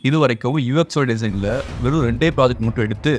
இது வரைக்கும் யூஎக்ஸோ டிசைனில் வெறும் 2 ப்ராஜெக்ட் மட்டும் எடுத்து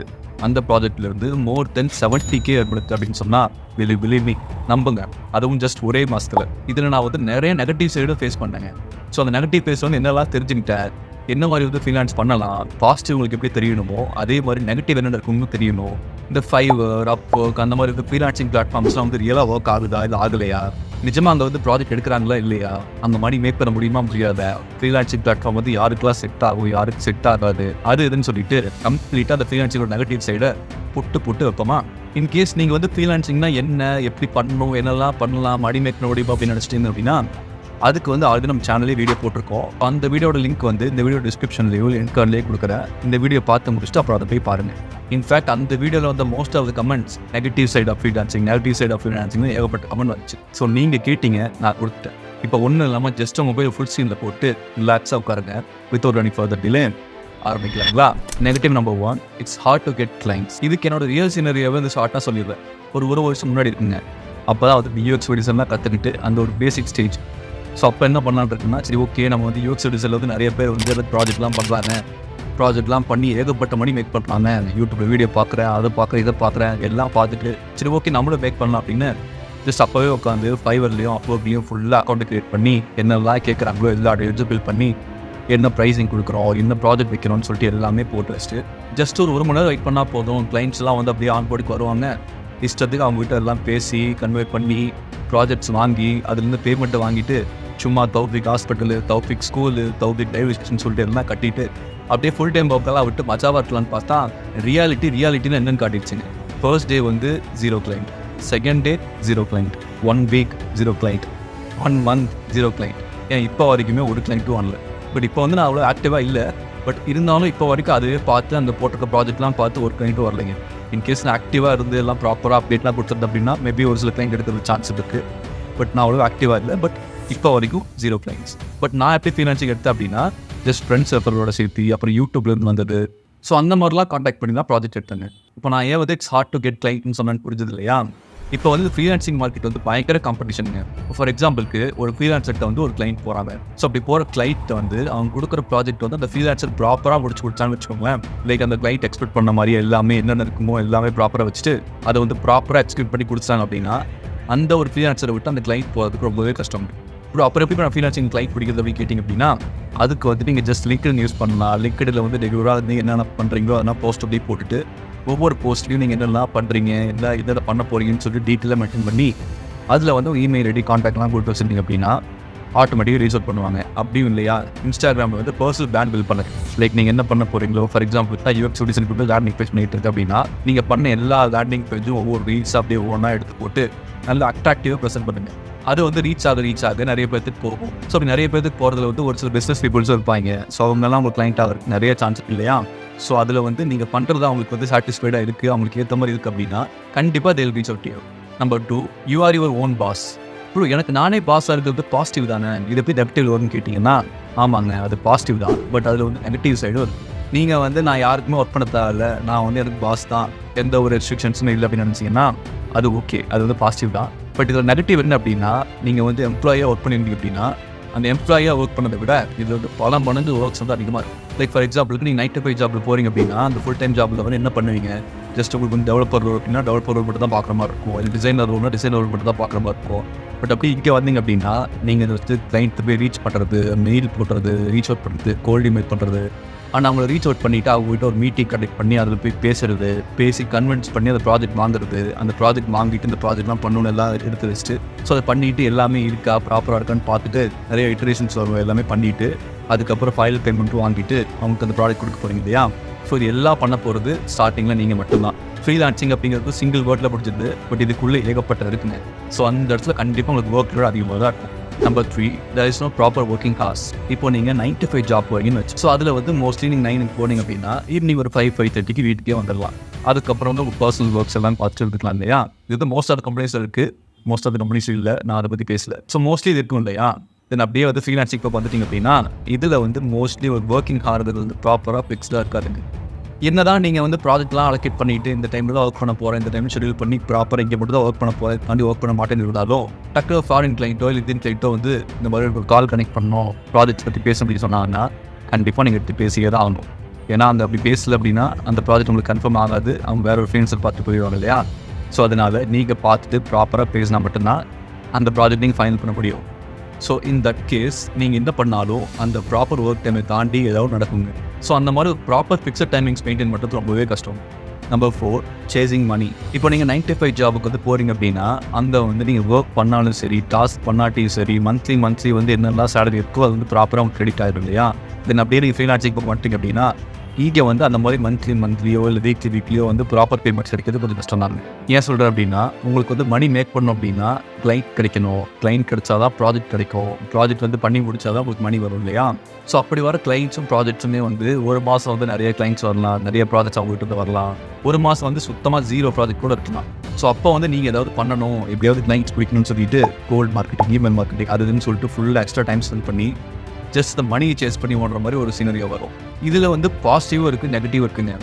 அந்த ப்ராஜெக்ட்லேருந்து more than 70K ஏற்படுத்து அப்படின்னு சொன்னால் believe me, நம்புங்க. அதுவும் ஜஸ்ட் ஒரே மாதத்தில். இதில் நான் வந்து நிறைய நெகட்டிவ் சைடும் ஃபேஸ் பண்ணேங்க. ஸோ அந்த நெகட்டிவ் ஃபேஸ் வந்து என்னெல்லாம் தெரிஞ்சுக்கிட்டேன், என்ன மாதிரி வந்து ஃப்ரீலான்ஸ் பண்ணலாம், பாசிட்டிவ் உங்களுக்கு எப்படி தெரியணுமோ அதே மாதிரி நெகட்டிவ் என்ன இருக்குன்னு தெரியணும். இந்த ஃபைவர், அப்வொர்க் அந்த மாதிரி வந்து ஃப்ரீலான்சிங் பிளாட்ஃபார்ம்ஸ்லாம் வந்து ரியலாக ஒர்க் ஆகுதா இல்லை ஆகலையா, நிஜமாக அங்கே வந்து ப்ராஜெக்ட் எடுக்கிறாங்களா இல்லையா, அந்த மாதிரி மேக் பண்ண முடியுமா முடியாத, ஃப்ரீலான்சிங் பிளாட்ஃபார்ம் வந்து யாருக்கெல்லாம் செட் ஆகும் யாருக்கு செட் ஆகாது அது இதுன்னு சொல்லிட்டு கம்ப்ளீட்டாக அந்த ஃப்ரீலான்சிங்கோட நெகட்டிவ் சைடை புட்டு வைப்போமா. இன்கேஸ் நீங்கள் வந்து ஃப்ரீலான்சிங்னா என்ன, எப்படி பண்ணணும், என்னெல்லாம் பண்ணலாம், மடி மேக் பண்ண முடியுமா அப்படின்னு நினச்சிட்டீங்க அப்படின்னா அதுக்கு வந்து ஆல்ரெடி நம்ம சேனல்லே வீடியோ போட்டிருக்கோம். அந்த வீடியோட லிங்க் வந்து இந்த வீடியோ டிஸ்கிரிப்ஷன்லேயோ என்கார்ட்லேயே கொடுக்குறேன். இந்த வீடியோ பார்த்து முடிச்சுட்டு அப்புறம் அதை போய் பாருங்கள். இன்ஃபேக்ட் அந்த வீடியோவில் வந்து most of the comments negative side of freelancing ஏகப்பட்ட கமெண்ட் வந்துச்சு. ஸோ நீங்கள் கேட்டீங்க, நான் கொடுத்துட்டேன். இப்போ ஒன்றும் இல்லாமல் ஜஸ்ட் மொபைல் ஃபுல் ஸ்க்ரீனில் போட்டு ரிலாக்ஸாக உட்காருங்க. வித்தவுட் எனி ஃபர்தர் டிலே ஆரம்பிக்கலாங்களா. Negative number 1, it's hard to get clients. இதுக்கு என்னோட ரியல் சீனரியாவே வந்து ஷார்ட்டாக சொல்லிடுறேன். ஒரு வருஷம் முன்னாடி இருக்குங்க. அப்போ தான் வந்து யூஎக்ஸ் டிசைன்லாம் கற்றுக்கிட்டு அந்த ஒரு பேசிக் ஸ்டேஜ். ஸோ அப்போ என்ன பண்ணலான்னு இருக்குன்னா, சரி ஓகே நம்ம வந்து யூஎக்ஸ் டிசைனில் வந்து நிறைய பேர் வந்து ப்ராஜெக்ட்லாம் பண்ணுறாங்க, ப்ராஜெக்ட்லாம் பண்ணி ஏகப்பட்ட மணி மேக் பண்ணுறாங்க. யூடியூப்ல வீடியோ பார்க்குறேன், அதை பார்க்குறேன், இதை பார்க்குறேன், எல்லாம் பார்த்துட்டு சரி ஓகே நம்மளும் மேக் பண்ணலாம் அப்படின்னு ஜஸ்ட் அப்போவே உட்காந்து ஃபைவர்லேயும் அப்வொர்க்லேயும் ஃபுல்லாக அக்கௌண்ட் க்ரியேட் பண்ணி என்னெல்லாம் கேட்குறாங்களோ எல்லா எலிஜிபிள் பண்ணி என்ன ப்ரைஸிங் கொடுக்குறோம், என்ன ப்ராஜெக்ட் வைக்கிறோம்னு சொல்லிட்டு எல்லாமே போட்டு வச்சுட்டு ஜஸ்ட் ஒரு மணி நேரம் வெயிட் பண்ணால் போதும். கிளைண்ட்ஸ்லாம் வந்து அப்படியே ஆன் போர்டுக்கு வருவாங்க. இஷ்டத்துக்கு அவங்ககிட்ட எல்லாம் பேசி கன்வெர்ட் பண்ணி ப்ராஜெக்ட்ஸ் வாங்கி அதுலேருந்து பேமெண்ட்டை வாங்கிட்டு சும்மா Taufiq hospital, Taufiq school, Taufiq dive station சொல்லிட்டு எல்லாம் கட்டிட்டு அப்படியே ஃபுல் டைம் ஒர்க்கெல்லாம் விட்டு மஜாவாக இருக்கலான்னு பார்த்தா ரியாலிட்டின்னு என்னென்னு காட்டிடுச்சுங்க. ஃபர்ஸ்ட் டே வந்து 0 client, second day 0 client, 1 week 0 client, 1 month 0 client. ஏன் இப்போ வரைக்குமே ஒரு கிளைண்ட்டும் வரல. பட் இப்போ வந்து நான் அவ்வளோ ஆக்டிவாக இல்லை. பட் இருந்தாலும் இப்போ வரைக்கும் அதுவே பார்த்து அந்த போட்டிருக்க ப்ராஜெக்ட்லாம் பார்த்து ஒரு கிளைண்ட்டும் வரலைங்க. இன்கேஸ் நான் ஆக்டிவாக இருந்து எல்லாம் ப்ராப்பராக அப்டேட்லாம் கொடுத்துருந்தேன் அப்படின்னா மேபி ஒரு சில கிளைண்ட் எடுக்கிற சான்ஸ் இருக்குது. பட் நான் அவ்வளோ ஆக்டிவாக இல்லை. பட் இப்போ வரைக்கும் 0 கிளைண்ட்ஸ். பட் நான் எப்படி ஃப்ரீலான்சிங் எடுத்தேன் அப்படின்னா ஜஸ்ட் ஃப்ரெண்ட்ஸ் ரெஃபரோட சேர்த்து அப்புறம் யூடியூப்லேருந்து வந்தது. ஸோ அந்த மாதிரிலாம் காண்டாக்ட் பண்ணி தான் ப்ராஜெக்ட் எடுத்தாங்க. இப்போ நான் ஏன் வந்து இட்ஸ் ஹார்ட் டு கெட் கிளைண்ட்னு சொன்னேன்னு புரிஞ்சது இல்லையா. இப்போ வந்து ஃப்ரீலான்சிங் மார்க்கெட் வந்து பயங்கர காம்படிஷனுங்க. ஃபார் எக்ஸாம்பிளுக்கு ஒரு ஃப்ரீலான்சர்கிட்ட வந்து ஒரு கிளைண்ட் போகிறாங்க. ஸோ அப்படி போகிற கிளைண்ட் வந்து அவங்க கொடுக்குற ப்ராஜெக்ட் வந்து அந்த ஃப்ரீலான்சர் ப்ராப்பராக முடிச்சு கொடுத்தான்னு வச்சுக்கோங்களேன். லைக் அந்த கிளைண்ட் எக்ஸ்பெக்ட் பண்ண மாதிரி எல்லாமே என்னென்ன இருக்குமோ எல்லாமே ப்ராப்பராக வச்சுட்டு அதை வந்து ப்ராப்பராக எக்ஸ்கியூட் பண்ணி கொடுத்தாங்க அப்படின்னா அந்த ஒரு ஃப்ரீலான்சரை விட்டு அந்த கிளைண்ட் போகிறதுக்கு ரொம்பவே கஷ்டம். அப்புறம் எப்படி நான் ஃப்ரீலான்சிங் கிளைண்ட் பிடிக்கிறது அப்படின்னு கேட்டிங்க அப்படின்னா அதுக்கு வந்து நீங்கள் ஜஸ்ட் லிங்க்டின் யூஸ் பண்ணலாம். லிங்க்டின்ல வந்து ரெகுலராக நீங்கள் என்னென்ன பண்ணுறீங்களோ அதெல்லாம் போஸ்ட் அப்படியே போட்டுட்டு ஒவ்வொரு போஸ்ட்லையும் நீங்கள் என்னெல்லாம் பண்ணுறீங்க, என்ன பண்ண போகிறீங்கன்னு சொல்லிட்டு டீட்டெயிலாக மென்ஷன் பண்ணி அதில் வந்து இமெயில் ஐடி கான்டாக்ட்லாம் கொடுத்து வச்சுருந்தீங்க அப்படின்னா ஆட்டோமேட்டிக்காக ரீச் அவுட் பண்ணுவாங்க. அப்படியும் இல்லையா இன்ஸ்டாகிராமில் வந்து பர்சனல் பிராண்ட் பில்ட் பண்ணுங்க. லைக் நீங்கள் என்ன பண்ண போகிறீங்களோ, ஃபார் எக்ஸாம்பிள் தான் யூஎக்ஸ் டிசைன் கொடுத்து லேண்டிங் பேஜ் பண்ணிட்டு இருக்கு அப்படின்னா நீங்கள் பண்ண எல்லா லேண்டிங் பேஜும் ஒவ்வொரு ரீல்ஸ் அப்படியே ஒவ்வொன்றா எடுத்து போட்டு நல்லா அட்ராக்டிவாக ப்ரெசென்ட் பண்ணுங்கள். அது வந்து ரீச் ஆக நிறைய பேருக்கு போகும். ஸோ அப்படி நிறைய பேருக்கு போகிறதுல வந்து ஒரு சில பிஸ்னஸ் பீப்புள்ஸும் இருப்பாங்க. ஸோ அவங்கெல்லாம் உங்களுக்கு கிளைண்ட் ஆகிறதுக்கு நிறைய சான்ஸ் இல்லையா. ஸோ அதில் வந்து நீங்கள் பண்ணுறது அவங்களுக்கு வந்து சாட்டிஸ்ஃபைடாக இருக்குது, அவங்களுக்கு ஏற்ற மாதிரி இருக்குது அப்படின்னா கண்டிப்பாக தேல் reach out you. Number 2, you are your own pass. Bro எனக்கு நானே பாஸாக இருக்கிறது பாசிட்டிவ் தானே, இது எப்படி நெகட்டிவ் வரும்னு கேட்டிங்கன்னா ஆமாங்க அது பாசிட்டிவ் தான். பட் அதில் வந்து நெகட்டிவ் சைடும் இருக்குது. நீங்கள் வந்து நான் யாருக்குமே ஒர்க் பண்ண தேவையில்ல, நான் வந்து எனக்கு பாஸ் தான், எந்த ஒரு ரெஸ்ட்ரிக்ஷன்ஸும் இல்லை அப்படின்னு நினச்சிங்கன்னா அது ஓகே, அது வந்து பாசிட்டிவ் தான். பட் இதில் நெகட்டிவ் என்ன அப்படின்னா நீங்கள் வந்து எம்ப்ளாயாக ஒர்க் பண்ணியிருந்தீங்க அப்படின்னா அந்த எம்ப்ளாயாக ஒர்க் பண்ணதை விட இது வந்து பல மடங்கு ஒர்க்ஸ் வந்து அதிகமாக இருக்கும். லைக் ஃபார் எக்ஸாம்பிளுக்கு நீங்கள் 9 to 5 ஜாபில் போகிறீங்க அப்படின்னா அந்த ஃபுல் டைம் ஜாபில் வந்து என்ன பண்ணுவீங்க, ஜஸ்ட் உங்களுக்கு வந்து டெவலப்பர் ரோல் அப்படின்னா டெவலப்பர் ரோல் மட்டும் தான் பார்க்குற மாதிரி இருக்கும், இல்லை டிசைனர் ரோல்னா டிசைனர் ரோல் மட்டும் தான் பார்க்குற மாதிரி இருக்கும். பட் அப்படி இங்கே வந்தீங்க அப்படின்னா நீங்கள் வந்து கிளைண்ட்டு போய் ரீச் பண்ணுறது, மெயில் போடுறது, ரீச் அவுட் பண்ணுறது, கோல்ட் இமெயில் பண்ணுறது, ஆனால் அவங்கள ரீச் அவுட் பண்ணிவிட்டு அவங்ககிட்ட ஒரு மீட்டிங் கண்டக்ட் பண்ணி அதில் போய் பேசுறது, பேசி கன்வின்ஸ் பண்ணி அந்த ப்ராஜெக்ட் வாங்குறது, அந்த ப்ராஜெக்ட் வாங்கிட்டு இந்த ப்ராஜெக்ட்லாம் பண்ணணும்னு எல்லாம் எடுத்து வச்சுட்டு ஸோ அதை பண்ணிவிட்டு எல்லாமே இருக்கா ப்ராப்பராக இருக்கான்னு பார்த்துட்டு நிறைய இட்டரேஷன்ஸ் வரும் எல்லாமே பண்ணிவிட்டு அதுக்கப்புறம் ஃபைல் பேமெண்ட்டும் வாங்கிட்டு அவங்களுக்கு அந்த ப்ராடக்ட் கொடுக்க போகிறீங்க இல்லையா. ஸோ இது எல்லாம் பண்ண போகிறது ஸ்டார்டிங்கில் நீங்கள் மட்டும்தான். ஃப்ரீலான்சிங் அப்படிங்கிறது சிங்கிள் வேர்டில் பிடிச்சது. பட் இதுக்குள்ளே ஏகப்பட்ட இருக்குங்க. ஸோ அந்த இடத்துல கண்டிப்பாக உங்களுக்கு ஒர்க் லோட் அதிகமாக தான் இருக்கும். Number 3, there is no proper working hours. இப்போ நீங்கள் 9 to 5 ஜாப் போகிறீங்கன்னு வச்சு ஸோ அதில் வந்து மோஸ்ட்லி நீங்கள் 9க்கு போனீங்க அப்படின்னா ஈவினிங் ஒரு 5-5:30 வீட்டுக்கே வந்துடலாம். அதுக்கப்புறம் வந்து உங்கள் பர்சனல் ஒர்க்ஸ் எல்லாம் பார்த்துட்டு இருக்கலாம் இல்லையா. இது மோஸ்ட் ஆஃப் த கம்பெனிஸ் இருக்குது, மோஸ்ட் ஆஃப் த கம்பெனிஸ் இல்லை, நான் அதை பற்றி பேசல. ஸோ மோஸ்ட்லி இது இருக்கும் இல்லையா. தென் அப்படியே வந்து ஃப்ரீலான்சிங் இப்போ வந்துட்டிங்க அப்படின்னா இதில் வந்து மோஸ்ட்லி ஒரு ஒர்க்கிங் ஹார்து வந்து ப்ராப்பராக ஃபிக்ஸ்டாக இருக்காதுங்க. என்னதான் நீங்கள் வந்து ப்ராஜெக்ட்லாம் அலோகேட் பண்ணிவிட்டு இந்த டைமில் தான் ஒர்க் பண்ண போகிறேன், இந்த டைம் ஷெடியூல் பண்ணி ப்ராப்பராக இங்கே மட்டும் தான் ஒர்க் பண்ண போகிறேன், தாண்டி ஒர்க் பண்ண மாட்டேன்னு இருந்தாலும் டக்கு ஃபாரின் கிளைண்ட்டோ இல்லை இந்தியன் கிளைண்ட்டோ வந்து இந்த மாதிரி ஒரு கால் கனெக்ட் பண்ணோம் ப்ராஜெக்ட்ஸ் பற்றி பேச முடியும் சொன்னாங்கன்னா கண்டிப்பாக நீங்கள் எடுத்து பேசியே தான் ஆகணும். ஏன்னா அந்த அப்படி பேசலை அப்படின்னா அந்த ப்ராஜெக்ட் உங்களுக்கு கன்ஃபார்ம் ஆகாது. அவங்க வேற ஒரு ஃப்ரீலான்சர் பார்த்து போயிடுவாங்க இல்லையா? ஸோ அதனால் நீங்கள் பார்த்துட்டு ப்ராப்பராக பேசினா மட்டும்தான் அந்த ப்ராஜெக்ட் நீங்கள் ஃபைனல் பண்ண முடியும். ஸோ இன் தட் கேஸ் நீங்கள் என்ன பண்ணாலும் அந்த ப்ராப்பர் ஒர்க் டைமை தாண்டி ஏதாவது நடக்குங்க. ஸோ அந்த மாதிரி ஒரு ப்ராப்பர் ஃபிக்ஸட் டைமிங்ஸ் மெயின்டைன் பண்ணுறது ரொம்பவே கஷ்டம். நம்பர் 4, சேசிங் மணி. இப்போ நீங்கள் 9 to 5 ஜாபுக்கு வந்து போகிறீங்க அப்படின்னா அந்த வந்து நீங்கள் ஒர்க் பண்ணாலும் சரி, டாஸ்க் பண்ணாட்டியும் சரி, மந்த்லி வந்து என்னெல்லாம் சேலரி இருக்கோ அது வந்து ப்ராப்பராக உங்களுக்கு கிரெடிட் ஆகிடும் இல்லையா? தென் அப்படியே நீங்கள் ஃப்ரீலான்சிங் போக மாட்டீங்க அப்படின்னா இங்கே வந்து அந்த மாதிரி மந்த்லியோ இல்லை வீக்லியோ வந்து ப்ராப்பர் பேமெண்ட்ஸ் கிடைக்கிறது கொஞ்சம் கஷ்டம் தாங்க. ஏன் சொல்கிறேன் அப்படின்னா உங்களுக்கு வந்து மணி மேக் பண்ணணும் அப்படின்னா கிளைண்ட் கிடைக்கணும். கிளைண்ட் கிடைச்சாதான் ப்ராஜெக்ட் கிடைக்கும். ப்ராஜெக்ட் வந்து பண்ணி முடிச்சாதான் உங்களுக்கு மணி வரும் இல்லையா? ஸோ அப்படி வர கிளைண்ட்ஸும் ப்ராஜெக்ட்ஸுமே வந்து ஒரு மாதம் வந்து நிறைய கிளைண்ட்ஸ் வரலாம், நிறைய ப்ராஜெக்ட்ஸ் அவங்ககிட்ட வரலாம். ஒரு மாதம் வந்து சுத்தமாக 0 ப்ராஜெக்ட் கூட இருக்கலாம். ஸோ அப்போ வந்து நீங்கள் ஏதாவது பண்ணணும், எப்படியாவது கிளைண்ட்ஸ் பிடிக்கணும்னு சொல்லிட்டு கோல்ட் மார்க்கெட்டிங், இமெயில் மார்க்கெட்டிங் அதுன்னு சொல்லிட்டு ஃபுல்லாக எக்ஸ்ட்ரா டைம் ஸ்பெண்ட் பண்ணி ஜஸ்ட் இந்த மணியை சேஸ் பண்ணி ஓடுற மாதிரி ஒரு சீனரியோ வரும். இதில் வந்து பாசிட்டிவும் இருக்குது, நெகட்டிவ் இருக்குங்க.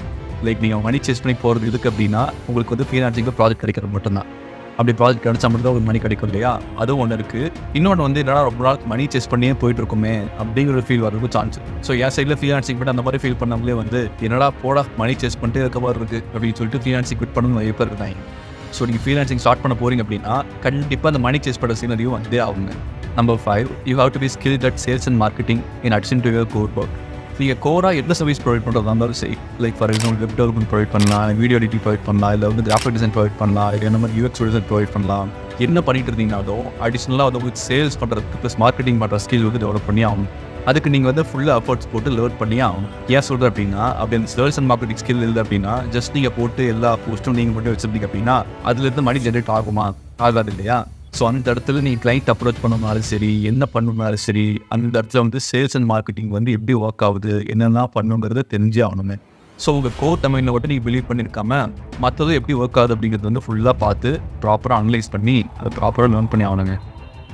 லைக் நீங்கள் மணி சேஸ் பண்ணி போகிறது இதுக்கு அப்படின்னா உங்களுக்கு வந்து ஃப்ரீலான்சிங்கில் ப்ராஜெக்ட் கிடைக்கிறது மட்டும்தான். அப்படி ப்ராஜெக்ட் கிடைச்சா மட்டும் தான் ஒரு மணி கிடைக்கும் இல்லையா? அதுவும் ஒன்று இருக்குது. இன்னொன்று வந்து என்னடா ரொம்ப நாள் மணி சேஸ் பண்ணியே போயிட்டு இருக்குமே அப்படிங்கிற ஒரு ஃபீல் வரதுக்கு சான்ஸ். ஸோ என் சைடில் ஃப்ரீலான்சிங் பண்ணிட்டு அந்த மாதிரி ஃபீல் பண்ணாமலே வந்து என்னடா போடா மணி சேஸ் பண்ணிட்டு இருக்க மாதிரி இருக்குது அப்படின்னு சொல்லிட்டு ஃப்ரீலான்சிங் குவிட் பண்ணணும் நிறைய பேர் இருக்காங்க. ஸோ நீங்கள் ஃப்ரீலான்சிங் ஸ்டார்ட் பண்ண போகிறீங்க அப்படின்னா கண்டிப்பாக அந்த மணி சேஸ் பண்ணுற சீனரியும் வந்தே ஆகுங்க. Number 5, you have to be skilled at sales and marketing in addition to your core work. நீங்கள் கோராக எந்த சர்வீஸ் ப்ரொவைட் பண்ணுறதா இருந்தாலும் சரி, like for example web development provide பண்ணலாம், வீடியோ எடிட்டிங் ப்ரொவைட் பண்ணலாம், இல்லை வந்து கிராஃபிக் டிசைன் ப்ரொவைட் பண்ணலாம், இல்லை என்ன மாதிரி UX டிசைன் ப்ரொவைட் பண்ணலாம். என்ன பண்ணிட்டு இருந்தீங்கனாலும் அடிஷ்னலாக வந்து உங்களுக்கு சேல்ஸ் பண்ணுறதுக்கு ப்ளஸ் மார்க்கெட்டிங் பண்ணுற ஸ்கில் வந்து டெவலப் பண்ணி ஆகணும். அதுக்கு நீங்கள் வந்து ஃபுல்லாக எஃபர்ட்ஸ் போட்டு லேர்ன் பண்ணி ஆகணும். ஏன் சொல்கிறேன் அப்படின்னா அப்படி அந்த சேல்ஸ் அண்ட் மார்க்கெட்டிங் ஸ்கில் இல்லை அப்படின்னா ஜஸ்ட் நீங்கள் போட்டு எல்லா போஸ்ட்டும் நீங்கள் மட்டும் வச்சுருந்தீங்க அப்படின்னா அதுலேருந்து மணி ஜென்ரேட் ஆகுமா? ஆகாது இல்லையா? ஸோ அந்த இடத்துல நீங்கள் கிளைண்ட் அப்ரோச் பண்ணணும்னாலும் சரி, என்ன பண்ணணும்னாலும் சரி, அந்த இடத்துல வந்து சேல்ஸ் அண்ட் மார்க்கெட்டிங் வந்து எப்படி ஒர்க் ஆகுது, என்னெல்லாம் பண்ணுங்கிறத தெரிஞ்சே ஆகணுமே. ஸோ உங்கள் கோர் தமிழில் மட்டும் நீங்கள் பிலீவ் பண்ணியிருக்காம மற்றதும் எப்படி ஒர்க் ஆகுது அப்படிங்கிறது வந்து ஃபுல்லாக பார்த்து ப்ராப்பராக அனலைஸ் பண்ணி அதை ப்ராப்பராக லேர்ன் பண்ணி ஆகணுங்க.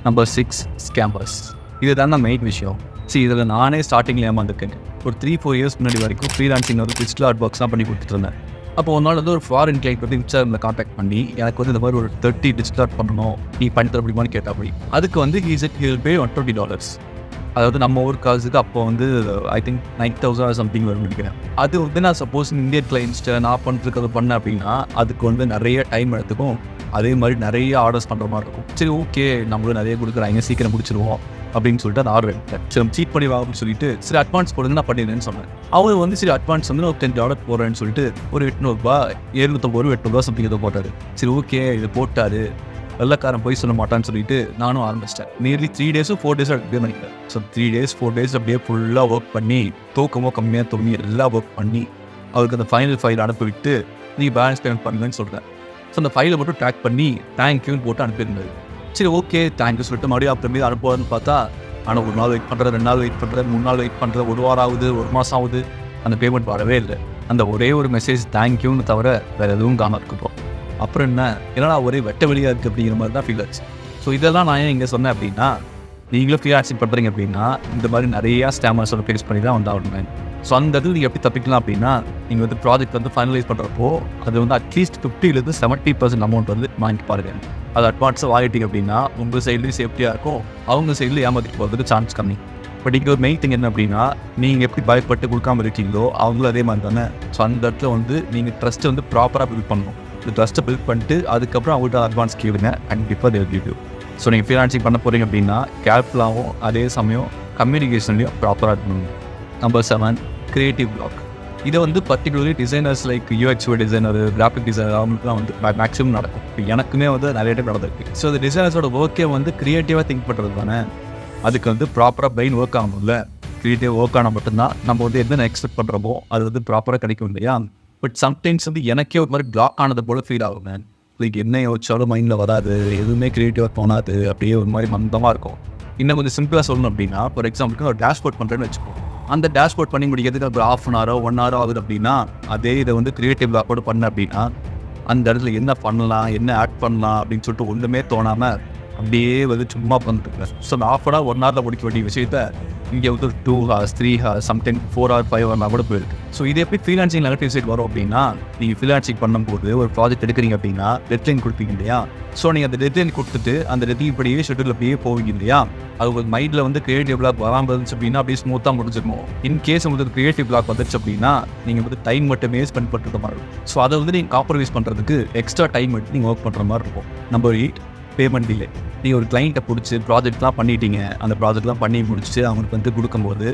நம்பர் 6, ஸ்கேம்பர்ஸ். இதுதான் தான் மெயின் விஷயம். இதில் நானே ஸ்டார்டிங்கில் ஏமாந்துருக்கேங்க. ஒரு 3-4 இயர்ஸ் முன்னாடி வரைக்கும் ஃப்ரீலான்சிங் வந்து டிஜிட்டல் ஆர்ட் ஒர்க்ஸ் தான் பண்ணி கொடுத்துட்டு இருந்தேன். அப்போ ஒரு நாள் வந்து ஒரு ஃபாரின் கிளைண்ட் வந்து இன்ஸ்டாகிராமில் காண்டாக்ட் பண்ணி எனக்கு வந்து இந்த மாதிரி ஒரு 30 டிஜிட்டல் ஆர்ட் பண்ணணும், நீ பண்ணி தர முடியுமான்னு கேட்டா. அப்படி அதுக்கு வந்து he'll pay $120. அதாவது நம்ம ஊர் காசுக்கு அப்போ வந்து ஐ திங்க் 9,000 சம்திங் வரும் நினைக்கிறேன். அது வந்து நான் சப்போஸ் இந்தியன் கிளைண்ட்ஸ்ட்டு நான் பண்ணுறதுக்கு அதை பண்ணேன் அப்படின்னா அதுக்கு வந்து நிறைய டைம் எடுத்துக்கும். அதே மாதிரி நிறைய ஆர்டர்ஸ் பண்ணுற மாதிரி இருக்கும். சரி ஓகே நம்மளும் நிறைய கொடுக்குறாங்க, சீக்கிரம் முடிச்சிருவோம் அப்படின்னு சொல்லிட்டு அந்த ஆர்டர் எடுத்தேன். சரி சீட் பண்ணி வாங்கன்னு சொல்லிட்டு சரி அட்வான்ஸ் போடுங்க நான் பண்ணிடுறேன்னு சொன்னேன். அவர் வந்து சரி அட்வான்ஸ் வந்து ஒரு $10 போடுறேன்னு சொல்லிட்டு ஒரு $800, $750, சம்திங் ஏதோ போட்டார். சரி ஓகே இது போட்டார், வெள்ளக்காரன் போய் சொல்ல மாட்டான்னு சொல்லிட்டு நானும் ஆரம்பிச்சிட்டேன். நியர்லி 3 days 4 days அப்படியே பண்ணிட்டேன். ஸோ 3 days 4 days அப்படியே ஃபுல்லாக ஒர்க் பண்ணி தூக்கமோ கம்மியாக தூங்கி எல்லாம் ஒர்க் பண்ணி அவருக்கு அந்த ஃபைல் அனுப்பிவிட்டு நீங்கள் பேலன்ஸ் பேமெண்ட் பண்ணுங்கன்னு சொல்கிறேன். ஸோ அந்த ஃபைலை மட்டும் ட்ராக் பண்ணி தேங்க்யூன்னு போட்டு அனுப்பியிருந்தாரு. சரி ஓகே தேங்க்யூ சொல்லிட்டு மறுபடியும் அப்புறமே அனுப்புவார்னு பார்த்தா ஆனால் 1 நாள் வெயிட் பண்ணுறேன், 2 நாள் வெயிட் பண்ணுறேன், 3 நாள் வெயிட் பண்ணுறேன், 1 வாரம் ஆகுது, 1 மாதம் ஆகுது, அந்த பேமெண்ட் வரவே இல்லை. அந்த ஒரே ஒரு மெசேஜ் தேங்க்யூன்னு தவிர வேறு எதுவும் காண இருக்கப்புறம் அப்புறம் என்னன்னா ஒரே வெட்ட வெளியாக இருக்குது அப்படிங்கிற மாதிரி தான் ஃபீல் ஆச்சு. ஸோ இதெல்லாம் நான் ஏன் இங்கே சொன்னேன் அப்படின்னா நீங்களும் ஃப்ரீலான்சிங் பண்ணுறீங்க அப்படின்னா இந்த மாதிரி நிறையா ஸ்கேமர்ஸோட ஃபேஸ் பண்ணி தான் வந்து ஆகணும். ஸோ அந்த இடத்துல நீங்கள் எப்படி தப்பிக்கலாம் அப்படின்னா நீங்கள் வந்து ப்ராஜெக்ட் வந்து ஃபைனலைஸ் பண்ணுறப்போ அது வந்து அட்லீஸ்ட் 50% 70% அமௌண்ட் வந்து வாங்கி பாருங்கள். அது அட்வான்ஸாக வாங்கிட்டீங்க அப்படின்னா உங்கள் சைட்லேயும் சேஃப்டியாக இருக்கும், அவங்க சைட்லேயும் ஏமாற்றிட்டு போகிறதுக்கு சான்ஸ் கம்மி. பட் இங்கே ஒரு மெயின் திங் என்ன அப்படின்னா நீங்கள் எப்படி பயப்பட்டு கொடுக்காம இருக்கீங்களோ அவங்களும் அதே மாதிரி தானே. ஸோ அந்த இடத்துல வந்து நீங்கள் ட்ரஸ்ட்டை வந்து ப்ராப்பராக பில்ட் பண்ணணும். இந்த ட்ரஸ்ட்டை பில்ட் பண்ணிட்டு அதுக்கப்புறம் அவங்கள்ட்ட அட்வான்ஸ் கேளுங்க, கண்டிப்பாக they will give you. So நீங்கள் ஃப்ரீலான்சிங் பண்ண போகிறீங்க அப்படின்னா கேர்ஃபுல்லாகவும் அதே சமயம் கம்யூனிகேஷன்லையும் ப்ராப்பராக இருக்கணும். Number 7, creative black. இதை வந்து particularly designers like UX designer, graphic designer அவங்களுக்குலாம் வந்து மேக்ஸிமம் நடக்கும். இப்போ எனக்குமே வந்து நிறைய டைம் நடந்திருக்கு. ஸோ இந்த டிசைனர்ஸோட ஒர்க்கே வந்து க்ரியேட்டிவாக திங்க் பண்ணுறது தானே. அதுக்கு வந்து ப்ராப்பராக பிரெயின் ஒர்க் ஆகணும்ல. க்ரியேட்டிவ் ஒர்க் ஆனால் மட்டும்தான் நம்ம வந்து என்ன எக்ஸ்பெக்ட் பண்ணுறோமோ அது வந்து ப்ராப்பராக கிடைக்கும் இல்லையா. பட் சம்டைம்ஸ் வந்து எனக்கே ஒரு மாதிரி பிளாக் ஆனது போல் ஃபீல் ஆகும். லைக் என்ன யோசிச்சாலும் மைண்டில் வராது, எதுவுமே க்ரியேட்டிவாக தோணாது, அப்படியே ஒரு மாதிரி மந்தமாக இருக்கும். இன்னும் கொஞ்சம் சிம்பிளாக சொல்லணும் அப்படின்னா ஃபார் எக்ஸாம்பிளுக்கு ஒரு டேஷ்போர்ட் பண்ணுறேன்னு வச்சுக்கோம். அந்த டேஷ்போர்ட் பண்ணி முடிக்கிறதுக்கு ஒரு 1/2 hour 1 hour ஆகுது அப்படின்னா அதே இதை வந்து கிரியேட்டிவ் பிளாக்கோடு பண்ண அப்படின்னா அந்த இடத்துல என்ன பண்ணலாம், என்ன ஆட் பண்ணலாம் அப்படின்னு சொல்லிட்டு ஒன்றுமே தோணாமல் அப்படியே வந்து சும்மா உட்காந்துருக்கேன். ஸோ அந்த ஆஃப் அன் ஹவர் 1 ஹவரில் முடிக்க வேண்டிய விஷயத்த இங்கே வந்து 2 ஹவர்ஸ் 3 ஹவர்ஸ் சம்டைம் 4 ஹவர் 5 ஹவர்னா கூட போயிருக்கு. ஸோ இது எப்படி ஃப்ரீலான்சிங் நெகட்டிவ் சைட் வரும் அப்படின்னா, நீங்கள் ஃப்ரீலான்சிங் பண்ணும்போது ஒரு ப்ராஜெக்ட் எடுக்கிறீங்க அப்படின்னா டெட்லைன் கொடுப்பீங்க இல்லையா? ஸோ நீங்கள் அந்த டெட்லைன் கொடுத்துட்டு அந்த டெட்லைன் இப்படியே ஷெட்யூல் அப்படியே போவீங்க இல்லையா? அது உங்கள் மைண்டில் வந்து கிரியேட்டிவ் பிளாக் வராமல் இருந்துச்சு அப்படின்னா அப்படியே ஸ்மூத்தாக முடிஞ்சிருக்கும். இன்கேஸ் உங்களுக்கு கிரியேட்டிவ் பிளாக் வந்துச்சு அப்படின்னா நீங்கள் வந்து டைம் மட்டுமே ஸ்பெண்ட் பண்ணுற மாதிரி இருக்கும். ஸோ அதை வந்து நீங்கள் காம்ப்ரமைஸ் பண்ணுறதுக்கு எக்ஸ்ட்ரா டைம் எடுத்து நீங்கள் ஒர்க் பண்ணுற மாதிரி இருக்கும். Number 8, payment delay. நீங்கள் ஒரு கிளைண்ட்டை பிடிச்சி ப்ராஜெக்ட்லாம் பண்ணிட்டீங்க, அந்த ப்ராஜெக்ட்லாம் பண்ணி முடிச்சுட்டு அவங்களுக்கு வந்து கொடுக்கும்போது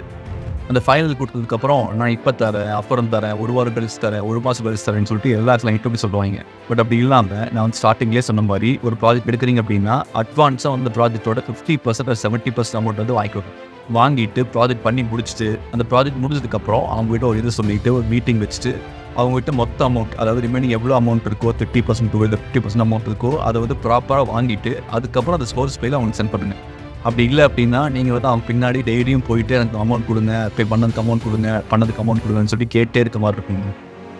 அந்த ஃபைனல் கொடுத்ததுக்கப்புறம் நான் இப்போ தரேன், அப்புறம் தரேன், 1 வாரம் கழிச்சு தரேன், 1 மாதம் கழிச்சு தரேன்னு சொல்லிட்டு எல்லா கிளைண்ட்டும் சொல்லுவாங்க. பட் அப்படி இல்லாமல் நான் வந்து ஸ்டார்டிங்லேயே சொன்ன மாதிரி ஒரு ப்ராஜெக்ட் எடுக்கிறீங்க அப்படின்னா அட்வான்ஸாக வந்து ப்ராஜெக்ட்டோட 50% 70% அமௌண்ட் வந்து வாங்கிட்டு ப்ராஜெக்ட் பண்ணி முடிச்சுட்டு அந்த ப்ராஜெக்ட் முடிஞ்சதுக்கப்புறம் அவங்ககிட்ட ஒரு இது சொல்லிவிட்டு ஒரு மீட்டிங் வச்சுட்டு அவங்ககிட்ட மொத்த அமௌண்ட், அதாவது ரிமைனிங் எவ்வளோ அமௌண்ட் இருக்கோ 30% இல்லை 50% அமௌண்ட் இருக்கோ அதை வந்து ப்ராப்பராக வாங்கிட்டு அதுக்கப்புறம் அந்த சோர்ஸ் பேயில் அவங்களுக்கு சென்ட் பண்ணுங்க. அப்படி இல்லை அப்படின்னா நீங்கள் வந்து அவங்க பின்னாடி டெய்லியும் போயிட்டு எனக்கு அமௌண்ட் கொடுங்க, பே பண்ணதுக்கு அமௌண்ட் கொடுங்க, பண்ணதுக்கு அமௌண்ட் கொடுங்கன்னு சொல்லி கேட்டே இருக்க மாதிரி இருக்குங்க.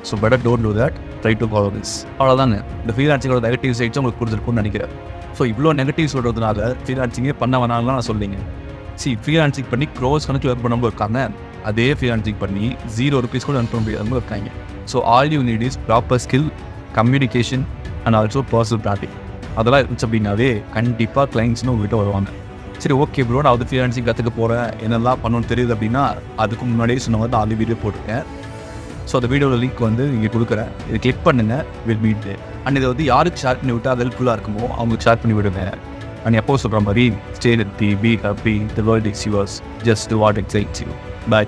So better don't do that, try to follow this. அவ்வளோதாங்க. இந்த ஃப்ரீலான்சிங்கோட நெகட்டிவ் சைட்ஸ் உங்களுக்கு கொடுத்துருக்குன்னு நினைக்கிறேன். ஸோ இவ்வளோ நெகட்டிவ் சொல்கிறதுனால ஃப்ரீலான்சிங்கே பண்ண வேணாம்லாம் நான் சொல்லிங்க. ஃப்ரீலான்சிங் பண்ணி க்ரோஸ் கணக்கில் ஏர்ன் பண்ணவங்க இருக்காங்க, அதே ஃப்ரீலான்சிங் பண்ணி 0 rupees கூட ஏர்ன் பண்ண முடியாதவங்க இருக்காங்க. So all you need is proper skill, communication and also personal branding. அதெல்லாம் இருந்துச்சு அப்படின்னாவே கண்டிப்பாக கிளைண்ட்ஸ்னு உங்கள்கிட்ட வருவாங்க. சரி, ஓகே ப்ரோ, நான் வந்து ஃப்ரீலான்சிங் கற்றுக்க போகிறேன், என்னெல்லாம் பண்ணணும்னு தெரியுது அப்படின்னா அதுக்கு முன்னாடியே சொன்ன மாதிரி 4 வீடியோ போட்டிருக்கேன். ஸோ அந்த வீடியோட லிங்க் வந்து இங்கே கொடுக்குறேன், இதை கிளிக் பண்ணுங்கள், வில் மீட் டே. அண்ட் இதை வந்து யாருக்கு ஷேர் பண்ணி விட்டால் ஹெல்ப்ஃபுல்லாக இருக்குமோ அவங்களுக்கு ஷேர் பண்ணி விடுங்க. அண்ட் எப்போ சொல்கிற மாதிரி stay healthy, be happy, the world is yours, just to what excites you. Bye.